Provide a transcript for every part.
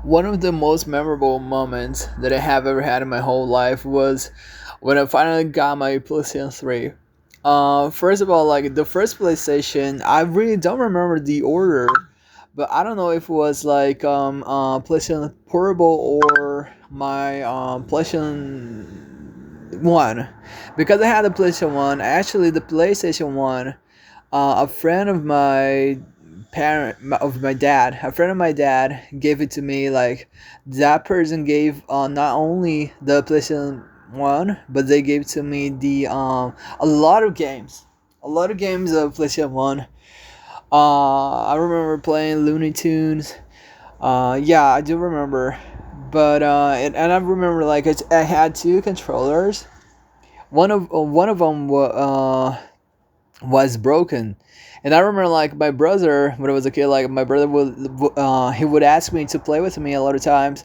One of the most memorable moments that I have ever had in my whole life was when I finally got my PlayStation 3. First of all, like the first PlayStation, I really don't remember the order, but I don't know if it was like PlayStation Portable or my PlayStation 1. Because I had the PlayStation 1, actually, the PlayStation 1, a friend of my dad, a friend of my dad gave it to me. Like that person gave not only the PlayStation 1, but they gave to me the a lot of games, of PlayStation 1. I remember playing Looney Tunes. Yeah, I do remember. But and I remember like I had two controllers. One of them was broken. And I remember like my brother when I was a kid, like my brother would he would ask me to play with me a lot of times,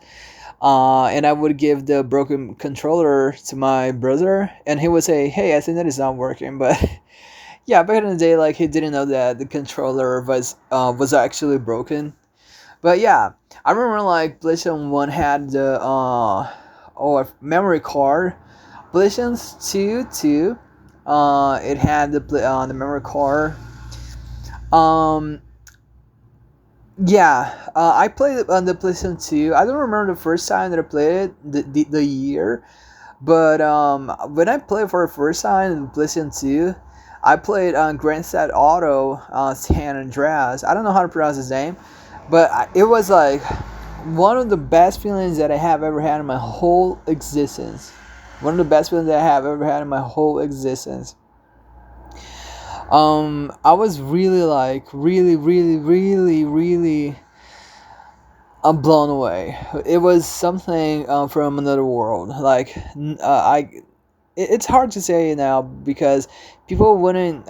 and I would give the broken controller to my brother, and he would say, "Hey, I think that is not working." But yeah, back in the day, like he didn't know that the controller was actually broken. But yeah, I remember like PlayStation 1 had the memory card. PlayStation 2 too. It had the memory card. Um, yeah, I played it on the PlayStation 2. I don't remember the first time that I played it, the year, but when I played for the first time in the PlayStation 2, I played Grand Theft Auto San Andreas. I don't know how to pronounce his name, but it was like one of the best feelings that I have ever had in my whole existence. One of the best feelings that I have ever had in my whole existence. I was really like really I'm blown away. It was something from another world. Like it's hard to say now because people wouldn't.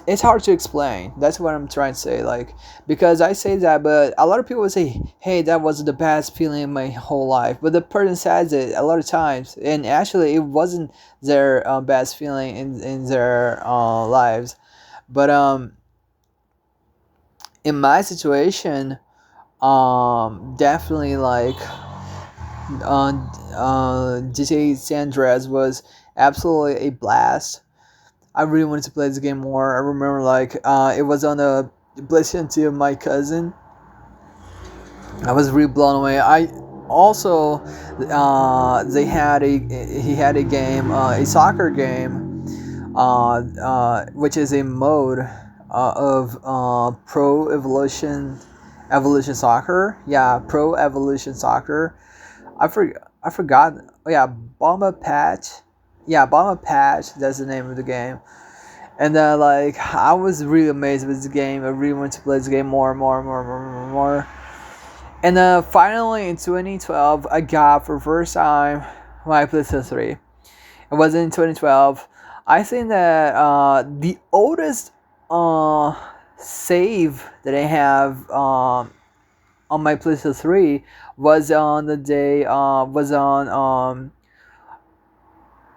It's hard to explain. That's what I'm trying to say. Like because I say that, but a lot of people would say, "Hey, that was the best feeling in my whole life." But the person says it a lot of times, and actually, it wasn't their best feeling in their lives. But in my situation, definitely like uh, GTA San Andreas was absolutely a blast. I really wanted to play this game more. I remember like it was on the PlayStation 2 of my cousin. I was really blown away. I also they had a he had a game, a soccer game, which is a mode of Pro Evolution Soccer. Yeah, Pro Evolution Soccer. I forgot. Oh yeah, Bomba Patch. Yeah, Bomba Patch. That's the name of the game. And like I was really amazed with this game. I really wanted to play this game more and more and more and more and more. And finally in 2012, I got for the first time my PlayStation 3. It was in 2012. I think that the oldest uh, save that I have on my PlayStation 3 was on the day was on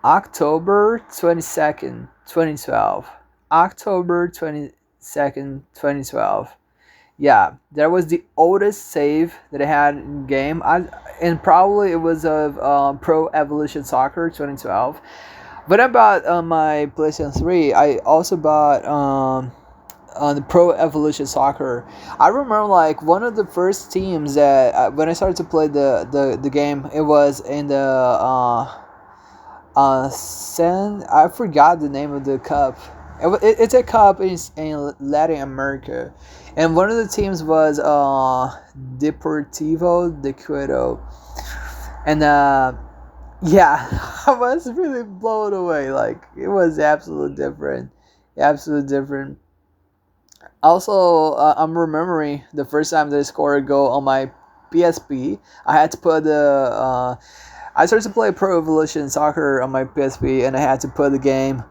October 22nd, 2012. October 22nd, 2012. Yeah, that was the oldest save that I had in game. And probably it was of Pro Evolution Soccer 2012. When I bought my PlayStation 3, I also bought on the Pro Evolution Soccer. I remember like one of the first teams that when I started to play the game, it was in the I forgot the name of the cup. It's a cup in Latin America, and one of the teams was Deportivo de Quito, and yeah, I was really blown away. Like it was absolutely different, absolutely different. Also, I'm remembering the first time that I scored a goal on my PSP. I had to put the I started to play Pro Evolution Soccer on my PSP, and I had to put the game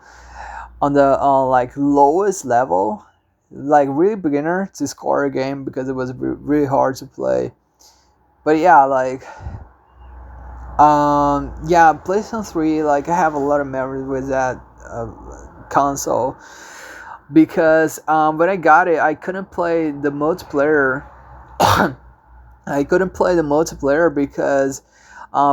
on the like lowest level, like really beginner to score a game because it was really hard to play. But yeah, like yeah, PlayStation 3, like I have a lot of memories with that console because when I got it, I couldn't play the multiplayer I couldn't play the multiplayer because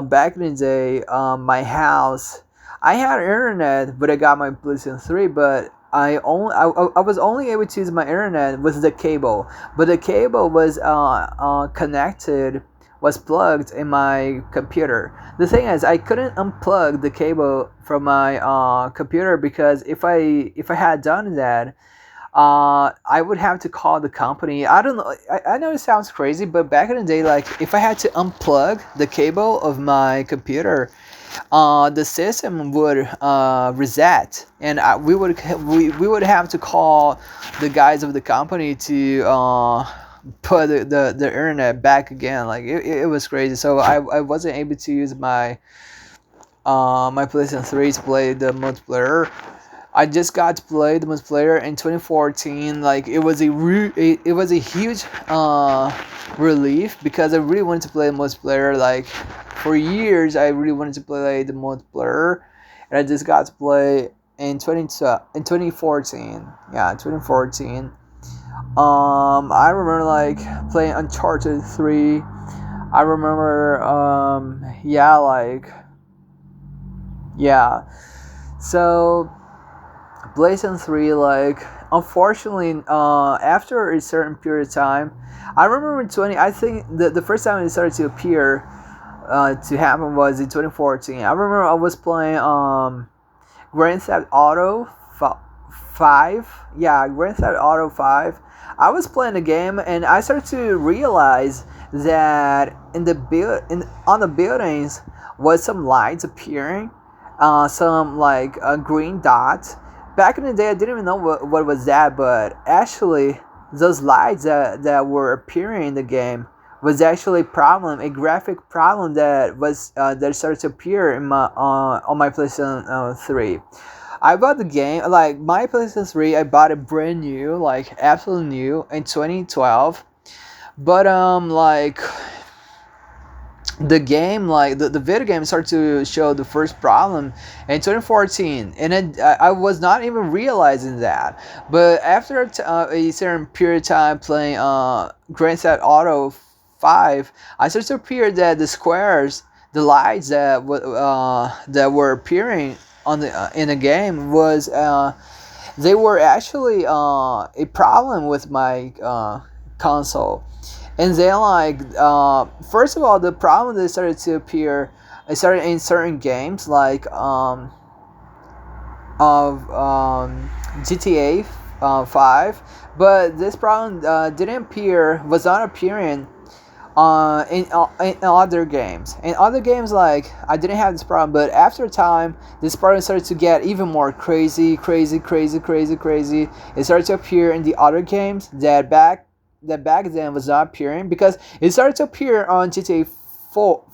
back in the day, my house, I had internet, but I got my PlayStation 3, but I was only able to use my internet with the cable, but the cable was connected, was plugged in my computer. The thing is, I couldn't unplug the cable from my computer, because if I had done that, I would have to call the company. I don't know. I know it sounds crazy, but back in the day, like if I had to unplug the cable of my computer, the system would reset, and we would have to call the guys of the company to put the internet back again. Like it was crazy. So I wasn't able to use my PlayStation 3 to play the multiplayer. I just got to play the multiplayer in 2014. Like it was a huge relief, because I really wanted to play the multiplayer. Like for years, I really wanted to play the multiplayer, and I just got to play in 2014. Yeah, 2014. I remember like playing Uncharted 3. I remember yeah, like yeah. So PlayStation 3, like, unfortunately, after a certain period of time, I remember in 20, I think the first time it started to appear, to happen was in 2014. I remember I was playing Grand Theft Auto 5. Yeah, Grand Theft Auto 5. I was playing the game, and I started to realize that on the buildings was some lights appearing, some like a green dot. Back in the day, I didn't even know what was that, but actually, those lights that were appearing in the game was actually a graphic problem that started to appear in my on my PlayStation 3. I bought the game, like my PlayStation 3. I bought it brand new, like absolutely new in 2012. But like the game, like the video game started to show the first problem in 2014, and I was not even realizing that. But after a certain period of time playing Grand Theft Auto 5, I started to appear that the squares, the lights that were appearing on the in the game was they were actually a problem with my console. And then, like, first of all, the problem that started to appear, it started in certain games, like of GTA 5. But this problem was not appearing in other games. In other games, like, I didn't have this problem, but after time, this problem started to get even more crazy, crazy, crazy, crazy, crazy. It started to appear in the other games that back then was not appearing, because it started to appear on GTA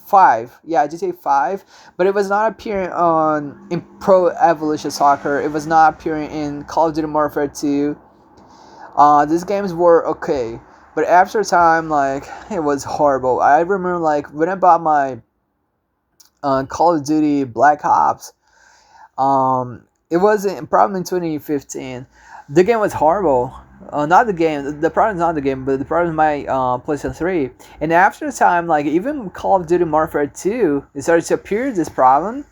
5. Yeah, GTA 5, but it was not appearing in Pro Evolution Soccer. It was not appearing in Call of Duty Warfare 2. These games were okay, but after time, like, it was horrible. I remember, like, when I bought my Call of Duty Black Ops, it was probably in 2015. The game was horrible. Not the game. The problem is not the game, but the problem is my PlayStation 3. And after time, like, even Call of Duty Warfare 2, it started to appear this problem.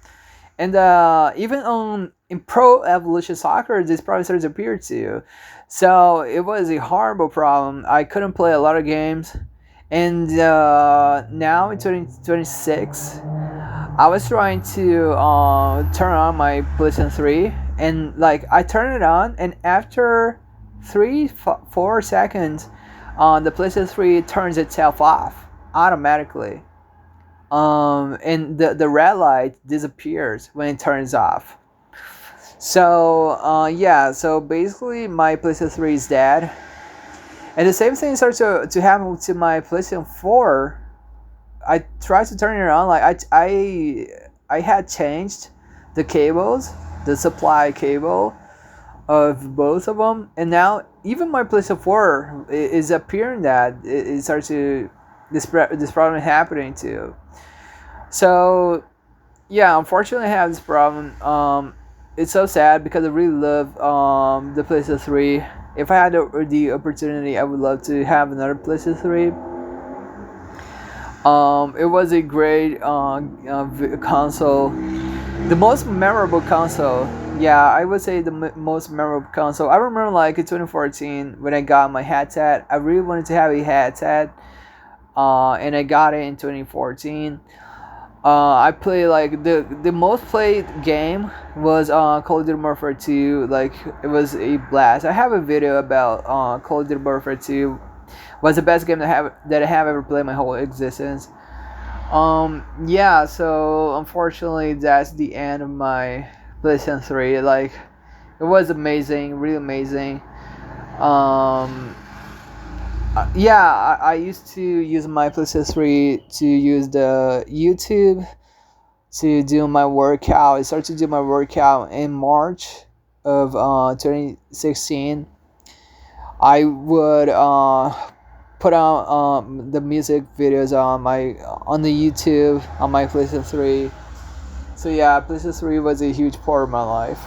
And even in Pro Evolution Soccer, this problem started to appear too. So it was a horrible problem. I couldn't play a lot of games. And now in 2026, I was trying to turn on my PlayStation 3. And, like, I turned it on, and after 4 seconds, the PlayStation 3 turns itself off automatically. And the red light disappears when it turns off. So yeah, so basically my PlayStation 3 is dead. And the same thing started to happen to my PlayStation 4. I tried to turn it on, like I had changed the cables, the supply cable of both of them, and now even my PlayStation 4 is appearing that it starts to this problem happening too. So yeah, unfortunately, I have this problem. It's so sad because I really love the PlayStation 3. If I had the opportunity, I would love to have another PlayStation 3. It was a great console, the most memorable console. Yeah, I would say the most memorable console. I remember like in 2014 when I got my headset. I really wanted to have a headset, and I got it in 2014. I played like the most played game was Call of Duty Warfare 2. Like it was a blast. I have a video about Call of Duty Warfare 2. Was the best game that I have ever played my whole existence. Yeah, so unfortunately that's the end of my PlayStation 3. Like it was amazing, really amazing. Um yeah, I used to use my PlayStation 3 to use the YouTube to do my workout. I started to do my workout in March of 2016. I would put out the music videos on the YouTube on my PlayStation 3. So yeah, PlayStation 3 was a huge part of my life.